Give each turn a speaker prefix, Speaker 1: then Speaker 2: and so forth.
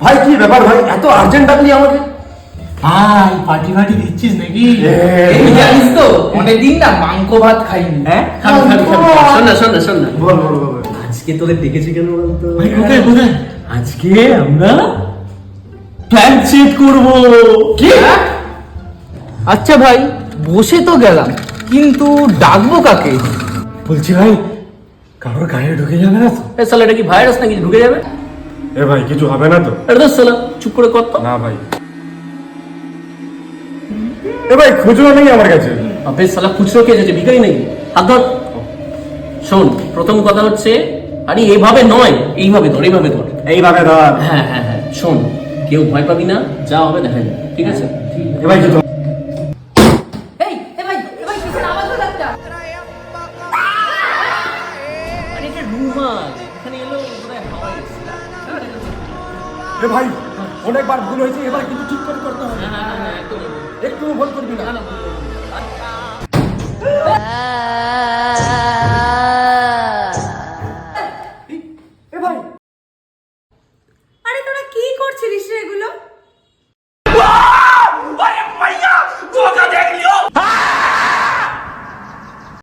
Speaker 1: ভাই কি ব্যাপার ভাই, এত আর্জেন্ট ডাকলি আমাকে?
Speaker 2: ভাই পার্টি দিচ্ছিস নাকি?
Speaker 3: এই জানিস তো অনেকদিন না মাংস ভাত খাইনি।
Speaker 2: হ্যাঁ
Speaker 4: শোন না
Speaker 1: বল বল বল।
Speaker 4: আজকে তোদের দেখেছি কেন বলতো?
Speaker 2: ভাই কোথায় কোথায়?
Speaker 4: আজকে আমরা প্ল্যান সেট করবো।
Speaker 3: কি? আচ্ছা ভাই, বসে তো গেলাম, কিন্তু ডাকবো কাকে?
Speaker 1: বলছি ভাই, কারোর গায়ে ঢুকে যাবে না তো?
Speaker 4: এ শালা এটা কি ভাইরাস নাকি ঢুকে যাবে?
Speaker 1: এ ভাই কিছু হবে না তো?
Speaker 4: আরে দোস্ত শালা চুপ করে কর তো।
Speaker 1: না ভাই। এ ভাই খুচরো নেই আমার কাছে।
Speaker 4: বেশ শালা খুচরো কে যাচ্ছে, ভিখারি নাকি? হাত ধর। শোন, প্রথম কথা হচ্ছে, আরে এইভাবে নয়, এইভাবে ধর, এইভাবে ধর।
Speaker 1: এইভাবে ধর।
Speaker 4: হ্যাঁ হ্যাঁ হ্যাঁ, শোন, কেউ ভয় পাবি না, যা হবে দেখা যাবে, ঠিক আছে?
Speaker 1: এ ভাই কিছু
Speaker 5: এই ভাই কিসের আওয়াজ হলো একটা?
Speaker 4: আরে এটা রুমাল, এখানে এলো বোধহয় হাওয়া এসছে।
Speaker 1: এ ভাই অনেকবার ভুল হয়েছে, এবার কিন্তু ঠিক করে করতে হবে।
Speaker 4: হ্যাঁ হ্যাঁ হ্যাঁ, একদম
Speaker 1: একটু ভুল করবি না।
Speaker 4: না, না,